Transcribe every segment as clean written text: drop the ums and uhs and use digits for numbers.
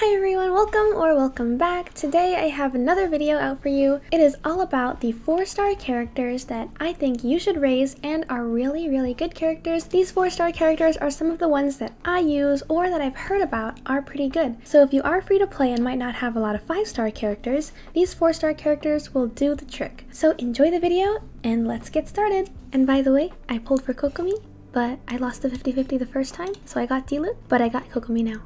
Hi everyone, welcome back. Today I have another video out for you. It is all about the 4-star characters that I think you should raise and are really good characters. These 4-star characters are some of the ones that I use or that I've heard about are pretty good. So if you are free to play and might not have a lot of 5-star characters, these 4-star characters will do the trick. So enjoy the video and let's get started. And by the way, I pulled for Kokomi, but I lost the 50-50 the first time, so I got Diluc, but I got Kokomi now.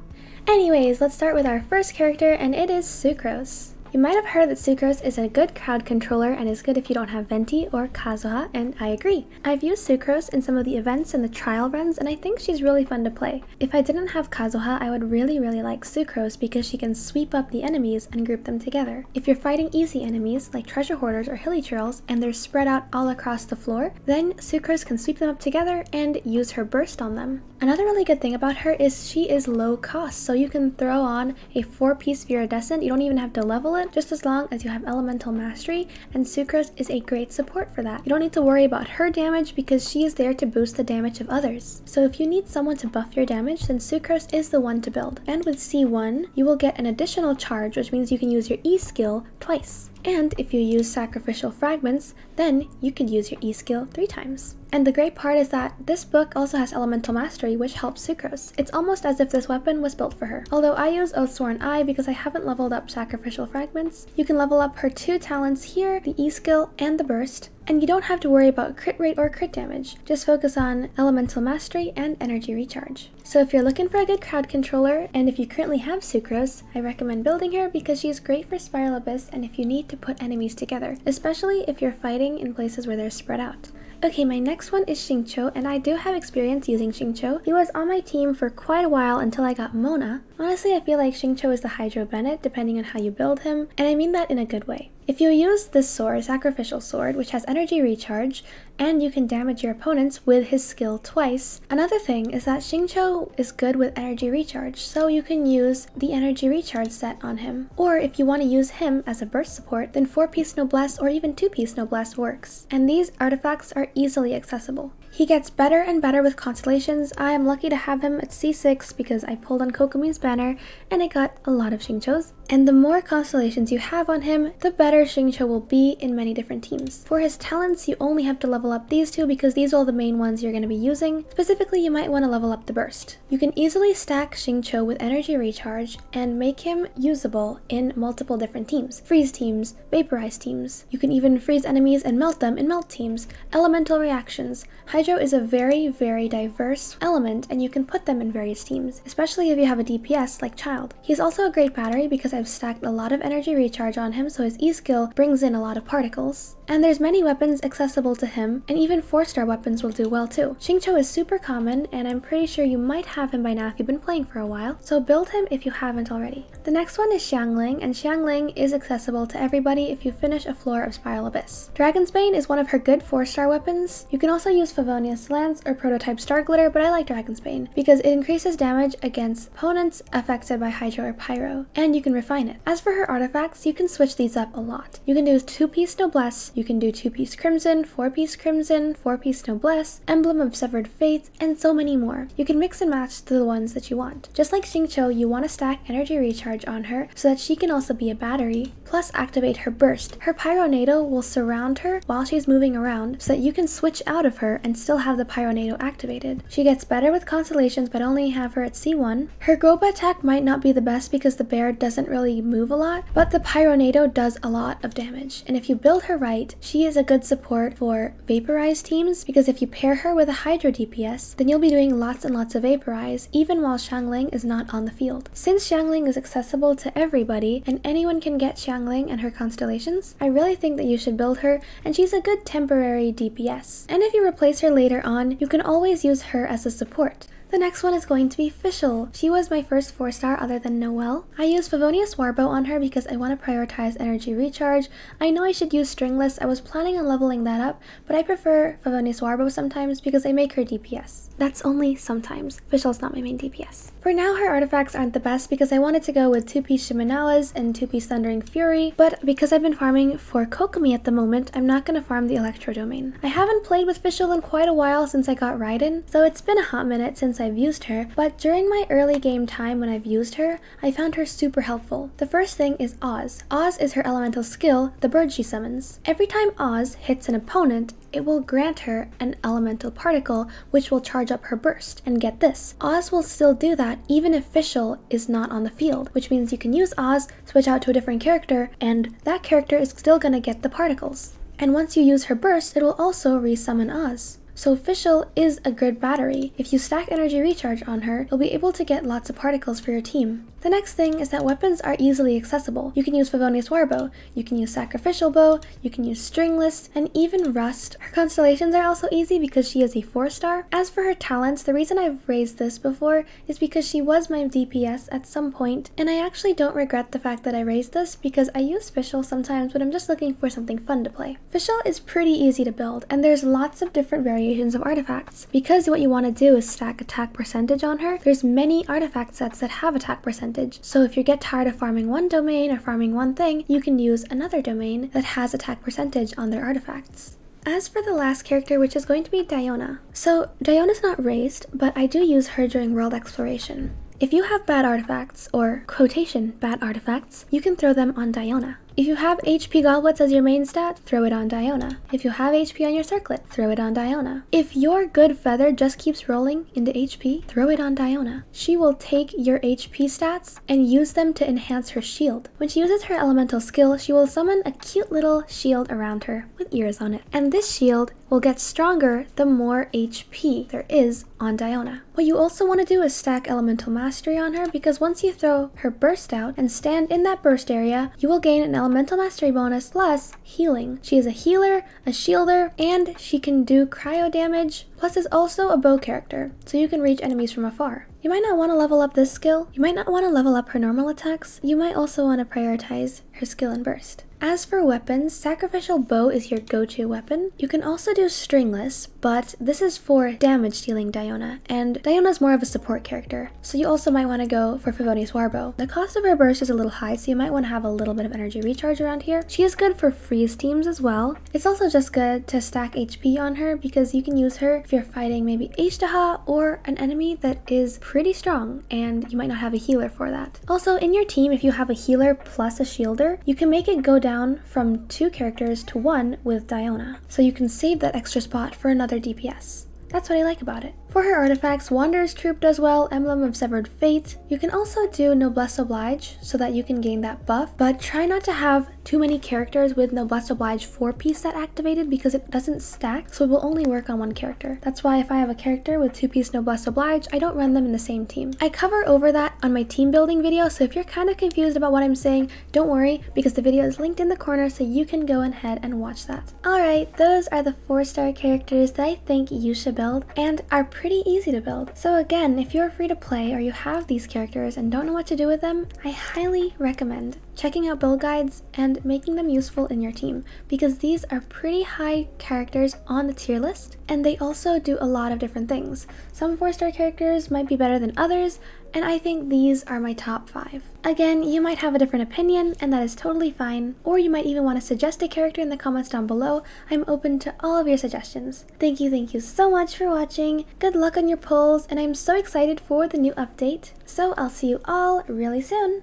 Anyways, let's start with our first character, and it is Sucrose. You might have heard that Sucrose is a good crowd controller and is good if you don't have Venti or Kazuha, and I agree. I've used Sucrose in some of the events and the trial runs, and I think she's really fun to play. If I didn't have Kazuha, I would really like Sucrose because she can sweep up the enemies and group them together. If you're fighting easy enemies like treasure hoarders or hilichurls and they're spread out all across the floor, then Sucrose can sweep them up together and use her burst on them. Another really good thing about her is she is low cost, so you can throw on a 4-piece Viridescent. You don't even have to level it, just as long as you have Elemental Mastery, and Sucrose is a great support for that. You don't need to worry about her damage because she is there to boost the damage of others. So if you need someone to buff your damage, then Sucrose is the one to build. And with C1, you will get an additional charge, which means you can use your E skill twice. And if you use Sacrificial Fragments, then you could use your E skill 3 times. And the great part is that this book also has Elemental Mastery, which helps Sucrose. It's almost as if this weapon was built for her. Although I use Oathsworn Eye because I haven't leveled up Sacrificial Fragments, you can level up her 2 talents here, the E skill and the burst, and you don't have to worry about crit rate or crit damage. Just focus on Elemental Mastery and Energy Recharge. So if you're looking for a good crowd controller, and if you currently have Sucrose, I recommend building her because she's great for Spiral Abyss and if you need to put enemies together, especially if you're fighting in places where they're spread out. Okay, my next one is Xingqiu, and I do have experience using Xingqiu. He was on my team for quite a while until I got Mona. Honestly, I feel like Xingqiu is the Hydro Bennett, depending on how you build him, and I mean that in a good way. If you use this sword, Sacrificial Sword, which has Energy Recharge, and you can damage your opponents with his skill twice. Another thing is that Xingqiu is good with Energy Recharge, so you can use the Energy Recharge set on him. Or if you want to use him as a burst support, then 4-piece Noblesse or even 2-piece Noblesse works. And these artifacts are easily accessible. He gets better and better with constellations. I am lucky to have him at C6 because I pulled on Kokomi's banner and I got a lot of Xingqius. And the more constellations you have on him, the better Xingqiu will be in many different teams. For his talents, you only have to level up these 2 because these are all the main ones you're going to be using. Specifically, you might want to level up the burst. You can easily stack Xingqiu with Energy Recharge and make him usable in multiple different teams. Freeze teams, Vaporize teams. You can even freeze enemies and melt them in melt teams. Elemental reactions. Hydro is a very diverse element and you can put them in various teams, especially if you have a DPS like Childe. He's also a great battery because I've stacked a lot of Energy Recharge on him, so his E skill brings in a lot of particles. And there's many weapons accessible to him, and even 4-star weapons will do well too. Xingqiu is super common, and I'm pretty sure you might have him by now if you've been playing for a while, so build him if you haven't already. The next one is Xiangling, and Xiangling is accessible to everybody if you finish a floor of Spiral Abyss. Dragonsbane is one of her good 4-star weapons. You can also use Favonius Lance or Prototype Star Glitter, but I like Dragonsbane because it increases damage against opponents affected by Hydro or Pyro, and you can refine it. As for her artifacts, you can switch these up a lot. You can do 2-piece Noblesse, you can do 2-piece Crimson, 4-piece Crimson, 4-piece Noblesse, Emblem of Severed Fates, and so many more. You can mix and match to the ones that you want. Just like Xingqiu, you want to stack Energy Recharge on her so that she can also be a battery, plus activate her burst. Her Pyronado will surround her while she's moving around so that you can switch out of her and still have the Pyronado activated. She gets better with constellations, but only have her at C1. Her Goba attack might not be the best because the bear doesn't really move a lot, but the Pyronado does a lot of damage. And if you build her right, she is a good support for Vaporize teams because if you pair her with a Hydro DPS, then you'll be doing lots and lots of Vaporize even while Xiangling is not on the field. Since Xiangling is accessible to everybody and anyone can get Xiangling and her constellations, I really think that you should build her, and she's a good temporary DPS. And if you replace her later on, you can always use her as a support. The next one is going to be Fischl. She was my first 4-star other than Noelle. I used Favonius Warbow on her because I want to prioritize Energy Recharge. I know I should use Stringless. I was planning on leveling that up, but I prefer Favonius Warbow sometimes because I make her DPS. That's only sometimes. Fischl's not my main DPS. For now, her artifacts aren't the best because I wanted to go with 2-piece Shimenawas and 2-piece Thundering Fury, but because I've been farming for Kokomi at the moment, I'm not going to farm the Electro Domain. I haven't played with Fischl in quite a while since I got Raiden, so it's been a hot minute since since I've used her, but during my early game time when I've used her, I found her super helpful. The first thing is Oz. Oz is her elemental skill, the bird she summons. Every time Oz hits an opponent, it will grant her an elemental particle which will charge up her burst. And get this, Oz will still do that even if Fischl is not on the field, which means you can use Oz, switch out to a different character, and that character is still gonna get the particles. And once you use her burst, it will also resummon Oz. So Fischl is a good battery. If you stack energy recharge on her, you'll be able to get lots of particles for your team. The next thing is that weapons are easily accessible. You can use Favonius Warbow, you can use Sacrificial Bow, you can use Stringless, and even Rust. Her constellations are also easy because she is a 4-star. As for her talents, the reason I've raised this before is because she was my DPS at some point, and I actually don't regret the fact that I raised this because I use Fischl sometimes when I'm just looking for something fun to play. Fischl is pretty easy to build, and there's lots of different variations of artifacts. Because what you want to do is stack attack percentage on her, there's many artifact sets that have attack percentage. So if you get tired of farming one domain or farming one thing, you can use another domain that has attack percentage on their artifacts. As for the last character, which is going to be Diona. So Diona's not raised, but I do use her during world exploration. If you have bad artifacts, or quotation bad artifacts, you can throw them on Diona. If you have HP Goblets as your main stat, throw it on Diona. If you have HP on your Circlet, throw it on Diona. If your good feather just keeps rolling into HP, throw it on Diona. She will take your HP stats and use them to enhance her shield. When she uses her elemental skill, she will summon a cute little shield around her with ears on it. And this shield will get stronger the more HP there is on Diona. What you also want to do is stack Elemental Mastery on her, because once you throw her burst out and stand in that burst area, you will gain an Elemental Mastery bonus plus healing. She is a healer, a shielder, and she can do cryo damage, plus is also a bow character, so you can reach enemies from afar. You might not want to level up this skill, you might not want to level up her normal attacks, you might also want to prioritize her skill and burst. As for weapons, Sacrificial Bow is your go-to weapon. You can also do Stringless, but this is for damage dealing Diona, and Diona's more of a support character, so you also might want to go for Favonius Warbow. The cost of her burst is a little high, so you might want to have a little bit of energy recharge around here. She is good for freeze teams as well. It's also just good to stack HP on her because you can use her if you're fighting maybe Ishtaha or an enemy that is pretty strong, and you might not have a healer for that. Also, in your team, if you have a healer plus a shielder, you can make it go down from 2 characters to 1 with Diona, so you can save that extra spot for another DPS. That's what I like about it. For her artifacts, Wanderer's Troupe does well, Emblem of Severed Fate. You can also do Noblesse Oblige so that you can gain that buff, but try not to have too many characters with Noblesse Oblige 4-piece set activated because it doesn't stack, so it will only work on one character. That's why if I have a character with 2-piece Noblesse Oblige, I don't run them in the same team. I cover over that on my team building video, so if you're kind of confused about what I'm saying, don't worry because the video is linked in the corner so you can go ahead and watch that. Alright, those are the 4-star characters that I think you should build and are pretty easy to build. So again, if you're free to play or you have these characters and don't know what to do with them, I highly recommend checking out build guides and making them useful in your team, because these are pretty high characters on the tier list and they also do a lot of different things. Some 4-star characters might be better than others, and I think these are my top 5. Again, you might have a different opinion and that is totally fine, or you might even want to suggest a character in the comments down below. I'm open to all of your suggestions. Thank you so much for watching. Good luck on your polls, and I'm so excited for the new update. So I'll see you all really soon.